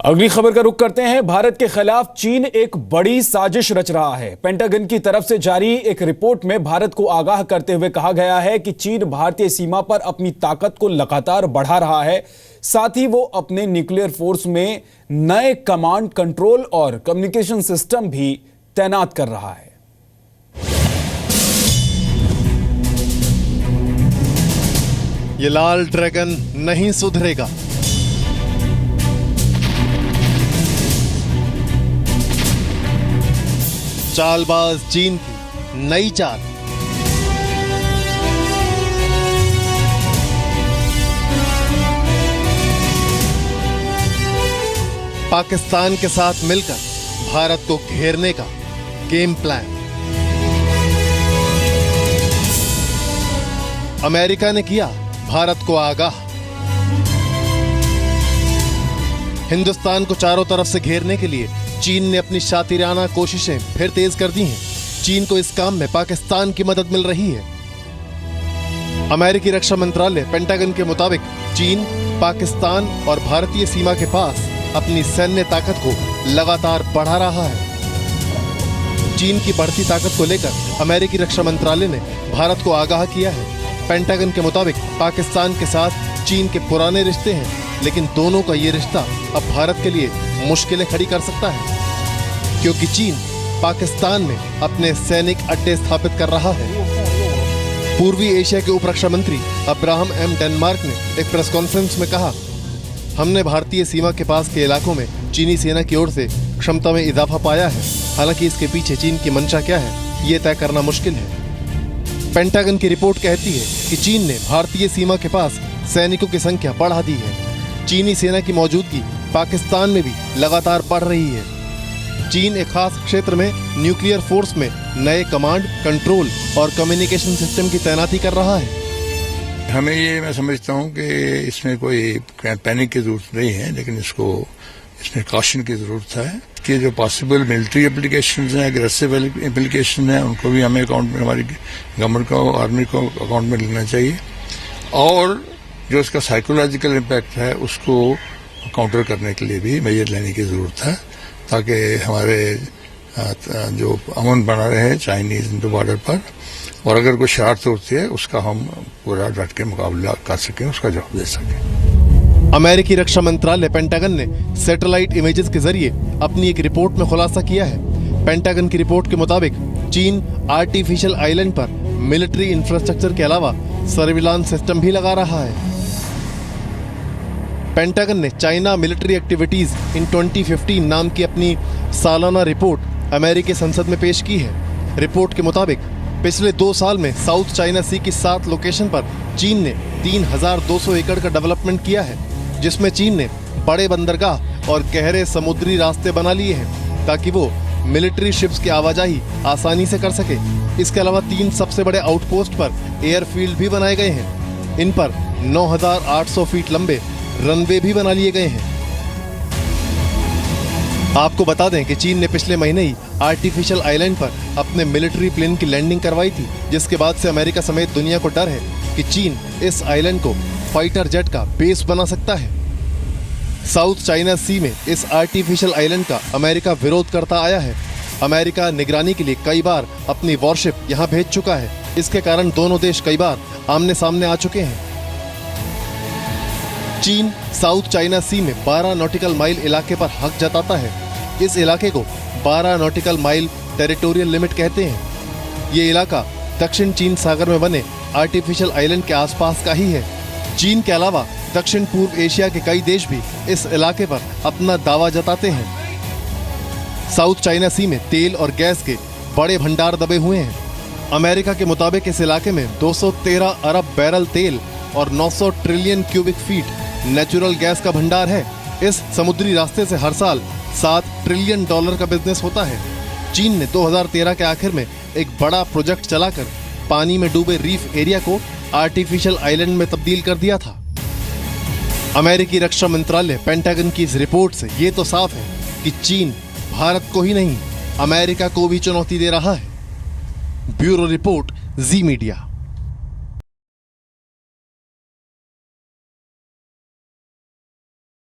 अगली खबर का रुख करते हैं। भारत के खिलाफ चीन एक बड़ी साजिश रच रहा है। पेंटागन की तरफ से जारी एक रिपोर्ट में भारत को आगाह करते हुए कहा गया है कि चीन भारतीय सीमा पर अपनी ताकत को लगातार बढ़ा रहा है। साथ ही वो अपने न्यूक्लियर फोर्स में नए कमांड कंट्रोल और कम्युनिकेशन सिस्टम भी तैनात कर रहा है। ये लाल ड्रैगन नहीं सुधरेगा। चालबाज चीन की नई चाल। पाकिस्तान के साथ मिलकर भारत को घेरने का गेम प्लान। अमेरिका ने किया भारत को आगाह। हिंदुस्तान को चारों तरफ से घेरने के लिए चीन ने अपनी शातिराना कोशिशें फिर तेज कर दी हैं। चीन को इस काम में पाकिस्तान की मदद मिल रही है। अमेरिकी रक्षा मंत्रालय पेंटागन के मुताबिक चीन पाकिस्तान और भारतीय सीमा के पास अपनी सैन्य ताकत को लगातार बढ़ा रहा है। चीन की बढ़ती ताकत को लेकर अमेरिकी रक्षा मंत्रालय ने भारत को आगाह किया है। पेंटागन के मुताबिक पाकिस्तान के साथ चीन के पुराने रिश्ते हैं, लेकिन दोनों का ये रिश्ता अब भारत के लिए मुश्किलें खड़ी कर सकता है, क्योंकि चीन पाकिस्तान में अपने सैनिक अड्डे स्थापित कर रहा है। पूर्वी एशिया के उप रक्षा मंत्री अब्राहम एम डेनमार्क ने एक प्रेस कॉन्फ्रेंस में कहा, हमने भारतीय सीमा के पास के इलाकों में चीनी सेना की ओर से क्षमता में इजाफा पाया है। हालांकि इसके पीछे चीन की मंशा क्या है, ये तय करना मुश्किल है। पेंटागन की रिपोर्ट कहती है कि चीन ने भारतीय सीमा के पास सैनिकों की संख्या बढ़ा दी है। चीनी सेना की मौजूदगी पाकिस्तान में भी लगातार बढ़ रही है। चीन एक खास क्षेत्र में न्यूक्लियर फोर्स में नए कमांड कंट्रोल और कम्युनिकेशन सिस्टम की तैनाती कर रहा है। हमें ये मैं समझता हूँ कि इसमें कोई पैनिक की जरूरत नहीं है, लेकिन इसमें कॉशन की जरूरत है कि जो पॉसिबल मिलिट्री एप्लीकेशंस हैं, एग्रेसिव एप्लीकेशन हैं, उनको भी हमें अकाउंट में, हमारी गवर्नमेंट को, आर्मी को अकाउंट में लेना चाहिए। और जो इसका साइकोलॉजिकल इम्पैक्ट है उसको काउंटर करने के लिए भी मेजर लेने की जरूरत है, ताकि हमारे जो अमन बना रहे चाइनीज बॉर्डर पर, और अगर कोई शरारत होती है उसका हम पूरा डट के मुकाबला कर सकें, उसका जवाब दे सकें। अमेरिकी रक्षा मंत्रालय पेंटागन ने सैटेलाइट इमेजेस के जरिए अपनी एक रिपोर्ट में खुलासा किया है। पेंटागन की रिपोर्ट के मुताबिक चीन आर्टिफिशियल आइलैंड पर मिलिट्री इंफ्रास्ट्रक्चर के अलावा सर्विलांस सिस्टम भी लगा रहा है। पेंटागन ने चाइना मिलिट्री एक्टिविटीज इन 2015 नाम की अपनी सालाना रिपोर्ट अमेरिकी संसद में पेश की है। रिपोर्ट के मुताबिक पिछले 2 साल में साउथ चाइना सी की 7 लोकेशन पर चीन ने 3200 एकड़ का डेवलपमेंट किया है, जिसमें चीन ने बड़े बंदरगाह और गहरे समुद्री रास्ते बना लिए हैं ताकि वो मिलिट्री शिप्स की आवाजाही आसानी से कर सके। इसके अलावा 3 सबसे बड़े आउटपोस्ट पर एयरफील्ड भी बनाए गए हैं। इन पर 9800 फीट लंबे रनवे भी बना लिए गए हैं। आपको बता दें कि चीन ने पिछले महीने ही आर्टिफिशियल आइलैंड पर अपने मिलिट्री प्लेन की लैंडिंग करवाई थी, जिसके बाद से अमेरिका समेत दुनिया को डर है कि चीन इस आइलैंड को फाइटर जेट का बेस बना सकता है। साउथ चाइना सी में इस आर्टिफिशियल आइलैंड का अमेरिका विरोध करता आया है। अमेरिका निगरानी के लिए कई बार अपनी वॉरशिप यहाँ भेज चुका है। इसके कारण दोनों देश कई बार आमने सामने आ चुके हैं। चीन साउथ चाइना सी में 12 नॉटिकल माइल इलाके पर हक जताता है। इस इलाके को 12 नॉटिकल माइल टेरिटोरियल लिमिट कहते हैं। ये इलाका दक्षिण चीन सागर में बने आर्टिफिशियल आइलैंड के आसपास का ही है। चीन के अलावा दक्षिण पूर्व एशिया के कई देश भी इस इलाके पर अपना दावा जताते हैं। साउथ चाइना सी में तेल और गैस के बड़े भंडार दबे हुए हैं। अमेरिका के मुताबिक इस इलाके में 213 अरब बैरल तेल और 900 trillion cubic feet natural gas का भंडार है। इस समुद्री रास्ते से हर साल $7 ट्रिलियन का बिजनेस होता है। चीन ने 2013 के आखिर में एक बड़ा प्रोजेक्ट चलाकर पानी में डूबे रीफ एरिया को आर्टिफिशियल आइलैंड में तब्दील कर दिया था। अमेरिकी रक्षा मंत्रालय पेंटागन की इस रिपोर्ट से ये तो साफ है कि चीन भारत को ही नहीं, अमेरिका को भी चुनौती दे रहा है। ब्यूरो रिपोर्ट, जी मीडिया।